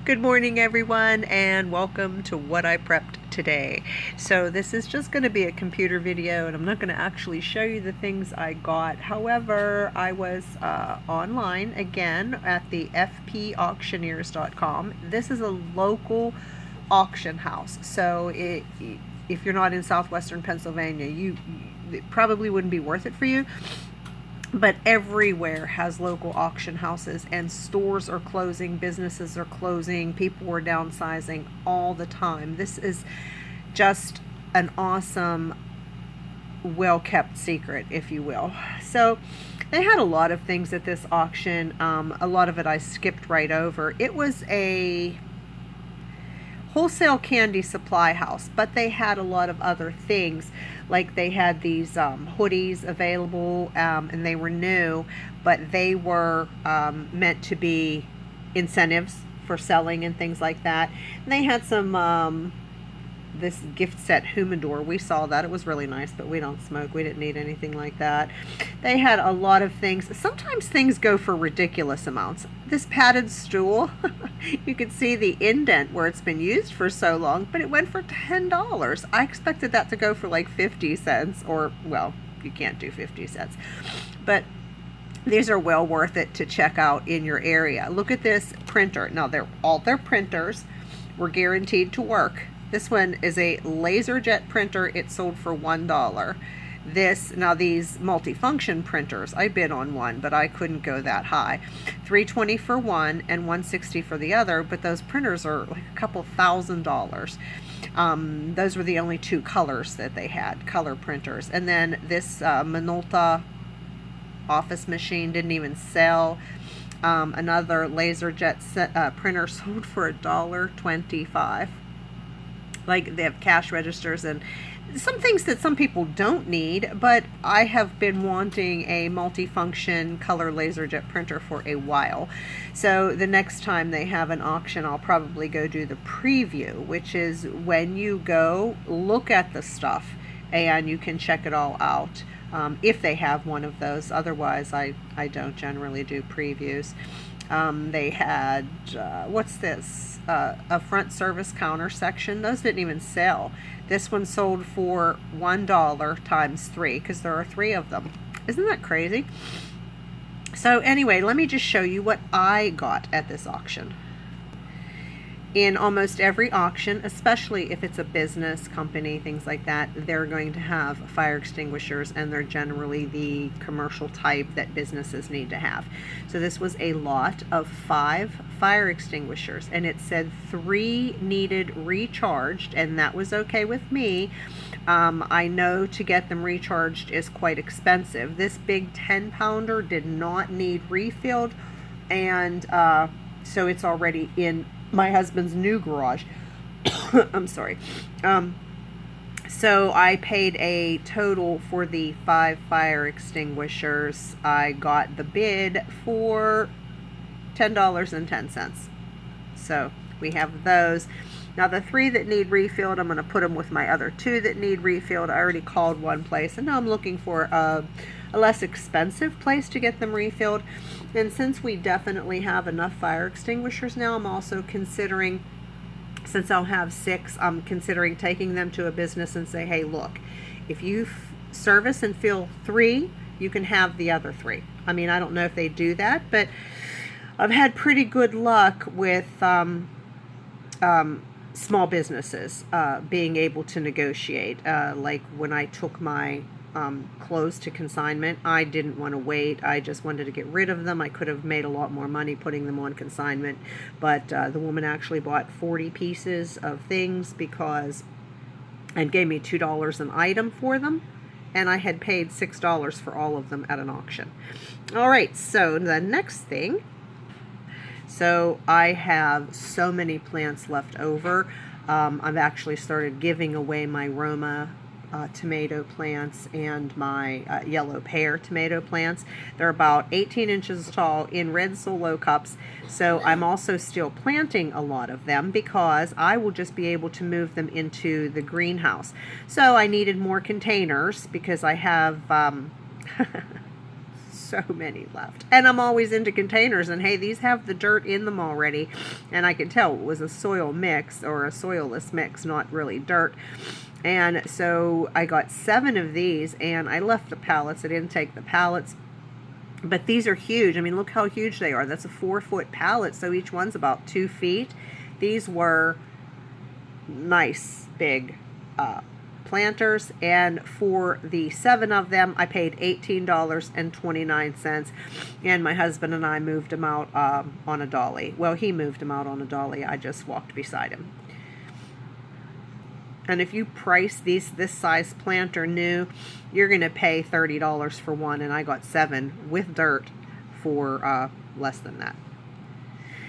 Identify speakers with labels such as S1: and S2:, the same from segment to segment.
S1: Good morning, everyone, and welcome to what I prepped today. So this is just going to be a computer video, and I'm not going to actually show you the things I got. However, I was online again at the fpauctioneers.com. This is a local auction house, so if you're not in southwestern Pennsylvania, it probably wouldn't be worth it for you. But everywhere has local auction houses, and stores are closing, businesses are closing, people are downsizing all the time. This is just an awesome, well-kept secret, if you will. So they had a lot of things at this auction. A lot of it I skipped right over. It was a wholesale candy supply house, but they had a lot of other things. Like they had these hoodies available, and they were new, but they were meant to be incentives for selling and things like that. And they had some this gift set humidor. We saw that. It was really nice, but we don't smoke. We didn't need anything like that. They had a lot of things. Sometimes things go for ridiculous amounts. This padded stool, you could see the indent where it's been used for so long, but it went for $10. I expected that to go for like 50 cents, or, well, you can't do 50 cents. But these are well worth it to check out in your area. Look at this printer. Now, all their printers were guaranteed to work. This one is a Laserjet printer. It sold for $1. Now these multifunction printers, I bid on one, but I couldn't go that high. $320 for one and $160 for the other, but those printers are like a couple $1,000s. Those were the only two colors that they had, color printers. And then this Minolta office machine didn't even sell. Another Laserjet printer sold for $1.25. Like, they have cash registers and some things that some people don't need, but I have been wanting a multifunction color Laserjet printer for a while. So the next time they have an auction, I'll probably go do the preview, which is when you go look at the stuff and you can check it all out. If they have one of those. Otherwise, I don't generally do previews. They had, what's this? A front service counter section. Those didn't even sell. This one sold for $1 times 3, because there are 3 of them. Isn't that crazy? So anyway, let me just show you what I got at this auction. In almost every auction, especially if it's a business, company, things like that, they're going to have fire extinguishers, and they're generally the commercial type that businesses need to have. So this was a lot of 5 fire extinguishers, and it said 3 needed recharged, and that was okay with me. I know to get them recharged is quite expensive. This big 10-pounder did not need refilled, and so it's already in my husband's new garage. I'm sorry. So I paid a total for the 5 fire extinguishers. I got the bid for $10.10. So we have those. Now the 3 that need refilled, I'm going to put them with my other 2 that need refilled. I already called one place, and now I'm looking for a less expensive place to get them refilled. And since we definitely have enough fire extinguishers now, I'm also considering, since I'll have 6, I'm considering taking them to a business and say, hey, look, if you service and fill 3, you can have the other 3. I mean, I don't know if they do that, but I've had pretty good luck with small businesses being able to negotiate. Like when I took my clothes to consignment, I didn't want to wait. I just wanted to get rid of them. I could have made a lot more money putting them on consignment, but the woman actually bought 40 pieces of things and gave me $2 an item for them, and I had paid $6 for all of them at an auction. All right, so the next thing. So I have so many plants left over. I've actually started giving away my Roma tomato plants and my yellow pear tomato plants. They're about 18 inches tall in red solo cups. So I'm also still planting a lot of them because I will just be able to move them into the greenhouse. So I needed more containers because I have so many left. And I'm always into containers, and hey, these have the dirt in them already, and I could tell it was a soil mix or a soilless mix, not really dirt. And so I got 7 of these, and I left the pallets. I didn't take the pallets. But these are huge. I mean, look how huge they are. That's a 4-foot pallet, so each one's about 2 feet. These were nice big planters, and for the 7 of them I paid $18.29, and my husband and I moved them out on a dolly. Well, he moved them out on a dolly. I just walked beside him. And if you price this size planter new, you're going to pay $30 for one, and I got 7 with dirt for less than that.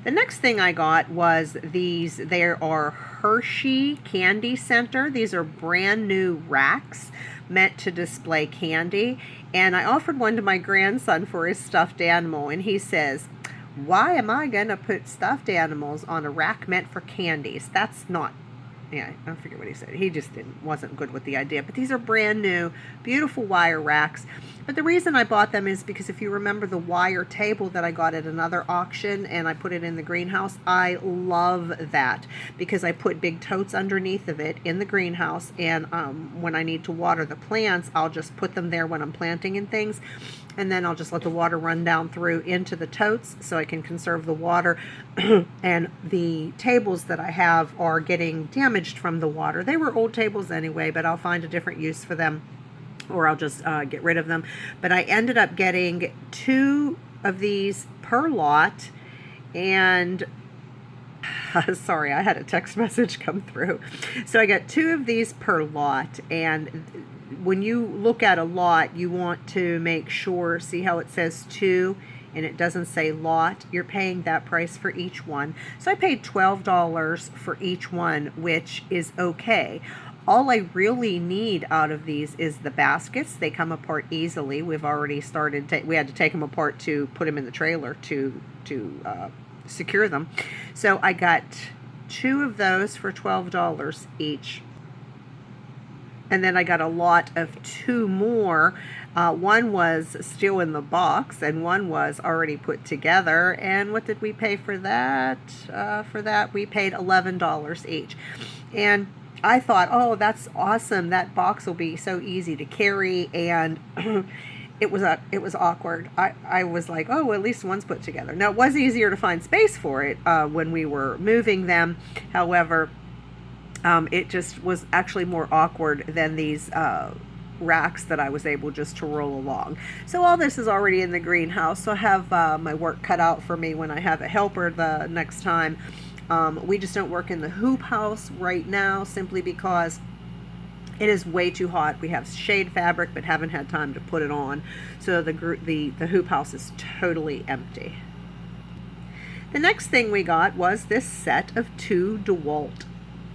S1: The next thing I got was these. There are Hershey Candy Center. These are brand new racks meant to display candy. And I offered one to my grandson for his stuffed animal. And he says, why am I going to put stuffed animals on a rack meant for candies? That's not... Yeah, I forget what he said. He just wasn't good with the idea. But these are brand new, beautiful wire racks. But the reason I bought them is because if you remember the wire table that I got at another auction and I put it in the greenhouse, I love that because I put big totes underneath of it in the greenhouse, and when I need to water the plants, I'll just put them there when I'm planting and things, and then I'll just let the water run down through into the totes so I can conserve the water. And the tables that I have are getting damaged from the water. They were old tables anyway, but I'll find a different use for them, or I'll just get rid of them. But I ended up getting 2 of these per lot, and sorry, I had a text message come through. So I got 2 of these per lot, and when you look at a lot, you want to make sure, see how it says 2 and it doesn't say lot, you're paying that price for each one. So I paid $12 for each one, which is okay. All I really need out of these is the baskets. They come apart easily. We've already started, we had to take them apart to put them in the trailer to secure them. So I got 2 of those for $12 each. And then I got a lot of 2 more. One was still in the box, and one was already put together. And what did we pay for that? We paid $11 each. And I thought, oh, that's awesome. That box will be so easy to carry. And it was awkward. I was like, oh, well, at least one's put together. Now, it was easier to find space for it when we were moving them. However, it just was actually more awkward than these racks that I was able just to roll along. So all this is already in the greenhouse. So I have my work cut out for me when I have a helper the next time. We just don't work in the hoop house right now simply because it is way too hot. We have shade fabric but haven't had time to put it on. So the hoop house is totally empty. The next thing we got was this set of 2 Dewalt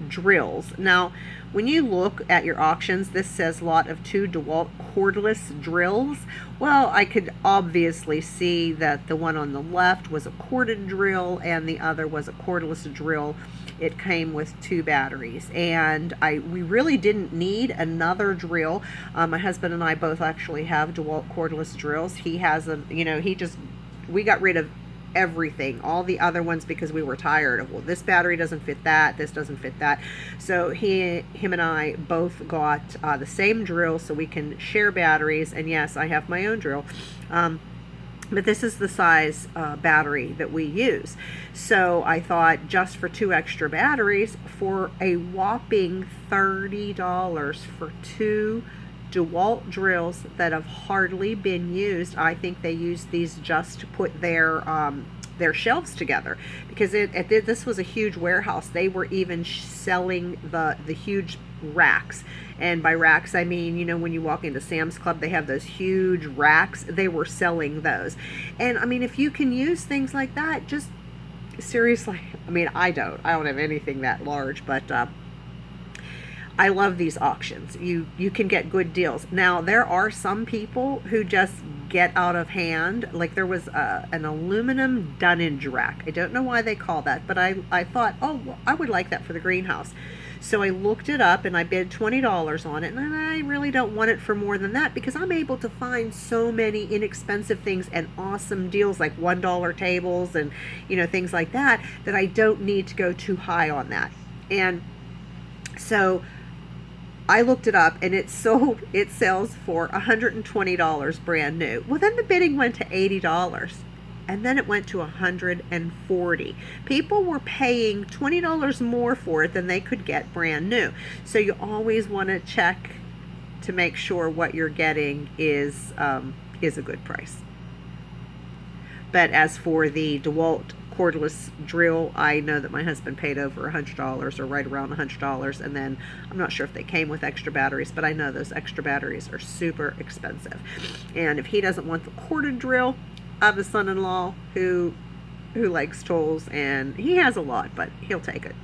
S1: drills. Now, when you look at your auctions, this says lot of 2 Dewalt cordless drills. Well, I could obviously see that the one on the left was a corded drill and the other was a cordless drill. It came with 2 batteries, and we really didn't need another drill. My husband and I both actually have Dewalt cordless drills. He has we got rid of everything, all the other ones, because we were tired of, well, this battery doesn't fit that, this doesn't fit that. So him and I both got the same drill so we can share batteries. And yes, I have my own drill, but this is the size battery that we use. So I thought, just for 2 extra batteries for a whopping $30 for 2 Dewalt drills that have hardly been used. I think they used these just to put their shelves together, because this was a huge warehouse. They were even selling the huge racks, and by racks I mean, you know, when you walk into Sam's Club, they have those huge racks. They were selling those. And I mean, if you can use things like that, just seriously, I mean, I don't have anything that large, but I love these auctions. You can get good deals. Now, there are some people who just get out of hand. Like, there was an aluminum dunnage rack. I don't know why they call that, but I thought, oh, well, I would like that for the greenhouse. So I looked it up and I bid $20 on it, and I really don't want it for more than that because I'm able to find so many inexpensive things and awesome deals like $1 tables and, you know, things like that, that I don't need to go too high on that. And so I looked it up and it sells for $120 brand new. Well, then the bidding went to $80 and then it went to $140. People were paying $20 more for it than they could get brand new. So you always want to check to make sure what you're getting is a good price. But as for the Dewalt cordless drill, I know that my husband paid over $100 or right around $100, and then I'm not sure if they came with extra batteries, but I know those extra batteries are super expensive. And if he doesn't want the corded drill, I have a son-in-law who likes tools, and he has a lot, but he'll take it.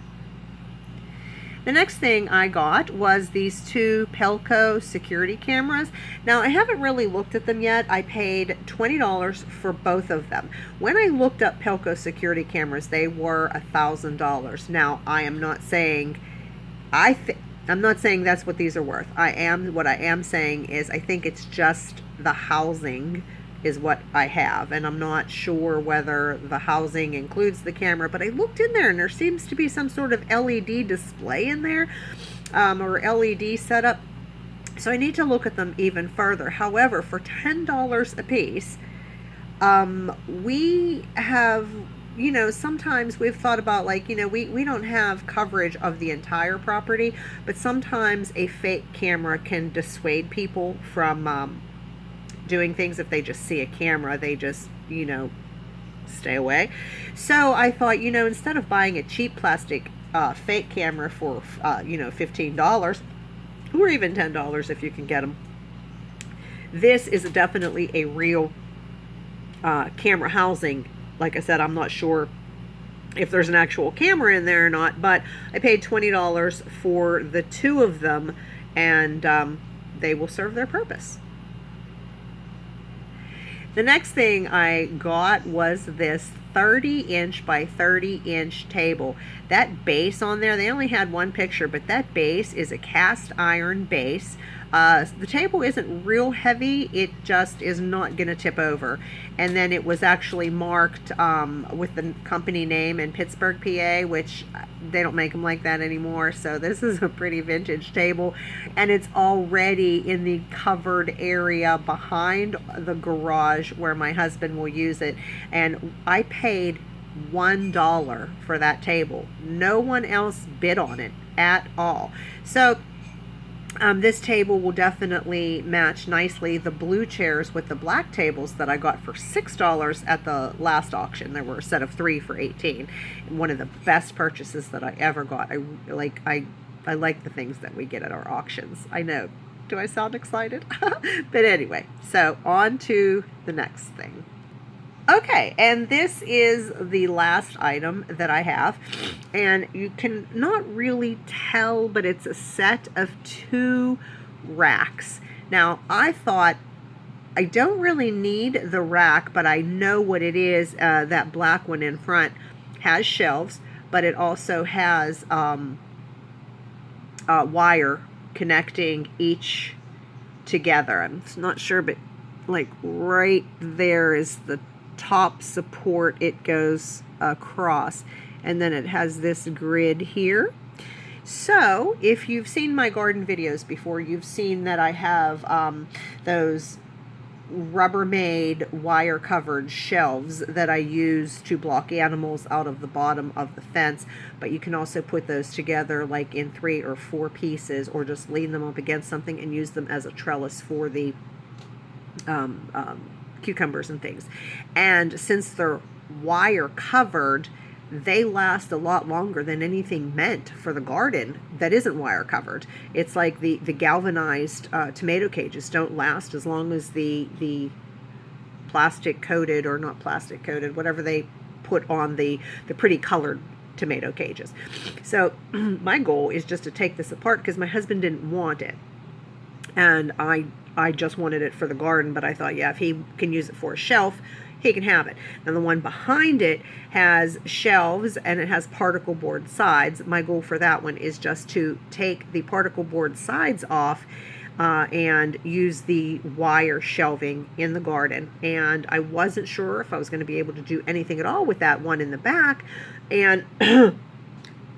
S1: The next thing I got was these two Pelco security cameras. Now, I haven't really looked at them yet. I paid $20 for both of them. When I looked up Pelco security cameras, they were $1,000. Now, I am not saying I'm not saying that's what these are worth. What I am saying is I think it's just the housing is what I have, and I'm not sure whether the housing includes the camera, but I looked in there and there seems to be some sort of LED display in there, or LED setup, so I need to look at them even further. However, for $10 a piece, we have, you know, sometimes we've thought about, like, you know, we don't have coverage of the entire property, but sometimes a fake camera can dissuade people from doing things. If they just see a camera, they just, you know, stay away. So I thought, you know, instead of buying a cheap plastic fake camera for you know, $15 or even $10 if you can get them, this is definitely a real camera housing. Like I said, I'm not sure if there's an actual camera in there or not, but I paid $20 for the two of them, and they will serve their purpose. The next thing I got was this 30-inch by 30-inch table. That base on there, they only had one picture, but that base is a cast iron base. The table isn't real heavy, it just is not going to tip over. And then it was actually marked with the company name in Pittsburgh, PA, which they don't make them like that anymore. So this is a pretty vintage table, and it's already in the covered area behind the garage where my husband will use it. And I paid $1 for that table. No one else bid on it at all. So this table will definitely match nicely the blue chairs with the black tables that I got for $6 at the last auction. There were a set of 3 for $18. One of the best purchases that I ever got. I like the things that we get at our auctions. I know. Do I sound excited? But anyway, so on to the next thing. Okay, and this is the last item that I have, and you can not really tell, but it's a set of 2 racks. Now, I thought I don't really need the rack, but I know what it is. That black one in front has shelves, but it also has wire connecting each together. I'm not sure, but like right there is the top support. It goes across, and then it has this grid here. So if you've seen my garden videos before, you've seen that I have those Rubbermaid wire covered shelves that I use to block animals out of the bottom of the fence, but you can also put those together like in 3 or 4 pieces, or just lean them up against something and use them as a trellis for the cucumbers and things. And since they're wire covered, they last a lot longer than anything meant for the garden that isn't wire covered. It's like the galvanized tomato cages don't last as long as the plastic coated, or not plastic coated, whatever they put on the pretty colored tomato cages. So my goal is just to take this apart because my husband didn't want it, and I just wanted it for the garden, but I thought, yeah, if he can use it for a shelf, he can have it. Now the one behind it has shelves and it has particle board sides. My goal for that one is just to take the particle board sides off and use the wire shelving in the garden. And I wasn't sure if I was going to be able to do anything at all with that one in the back. And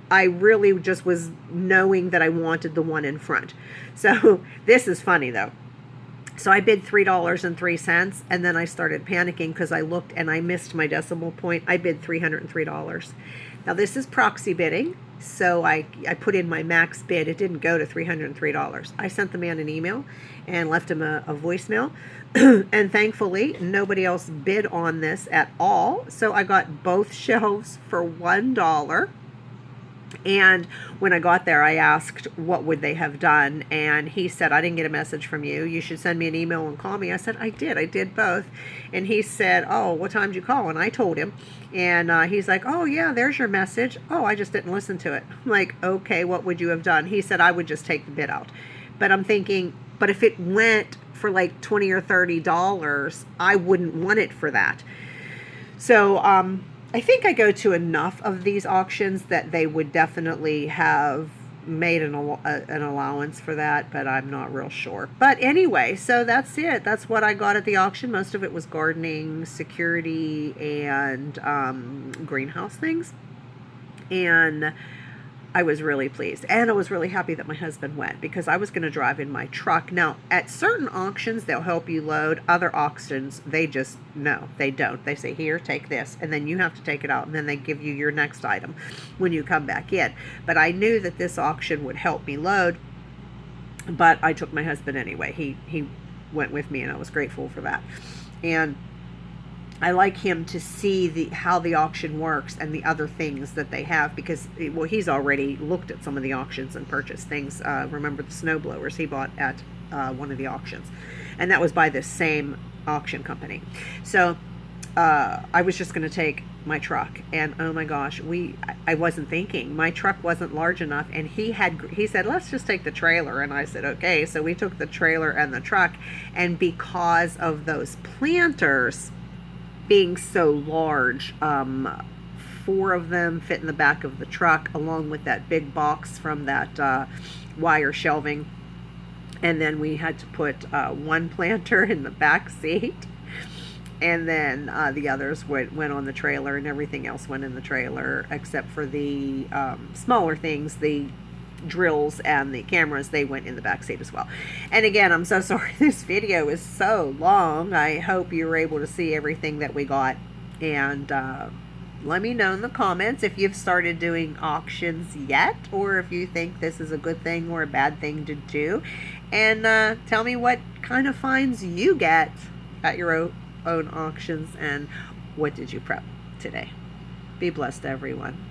S1: I really just was knowing that I wanted the one in front. So this is funny though. So I bid $3.03, and then I started panicking because I looked and I missed my decimal point. I bid $303. Now this is proxy bidding, so I put in my max bid. It didn't go to $303. I sent the man an email and left him a voicemail, and thankfully nobody else bid on this at all. So I got both shelves for $1. And when I got there, I asked what would they have done, and he said, I didn't get a message from you. You should send me an email and call me. I said, I did both. And he said, oh, what time did you call? And I told him, and he's like, oh yeah, there's your message. Oh, I just didn't listen to it. I'm like, okay, what would you have done? He said, I would just take the bid out. But I'm thinking, but if it went for like $20 or $30, I wouldn't want it for that. So I think I go to enough of these auctions that they would definitely have made an allowance for that, but I'm not real sure. But anyway, so that's it. That's what I got at the auction. Most of it was gardening, security, and greenhouse things. And I was really pleased. And I was really happy that my husband went, because I was going to drive in my truck. Now, at certain auctions, they'll help you load. Other auctions, they just, no, they don't. They say, here, take this. And then you have to take it out. And then they give you your next item when you come back in. But I knew that this auction would help me load. But I took my husband anyway. He went with me, and I was grateful for that. And I like him to see how the auction works and the other things that they have, because, well, he's already looked at some of the auctions and purchased things. Remember the snow blowers he bought at one of the auctions, and that was by this same auction company. So I was just going to take my truck, and oh my gosh, I wasn't thinking. My truck wasn't large enough, and he said, let's just take the trailer, and I said, okay. So we took the trailer and the truck, and because of those planters being so large, 4 of them fit in the back of the truck, along with that big box from that wire shelving. And then we had to put 1 planter in the back seat, and then the others went on the trailer, and everything else went in the trailer except for the smaller things, the drills and the cameras. They went in the back seat as well. And again, I'm so sorry this video is so long. I hope you were able to see everything that we got, and let me know in the comments if you've started doing auctions yet, or if you think this is a good thing or a bad thing to do, and tell me what kind of finds you get at your own auctions, and what did you prep today. Be blessed, everyone.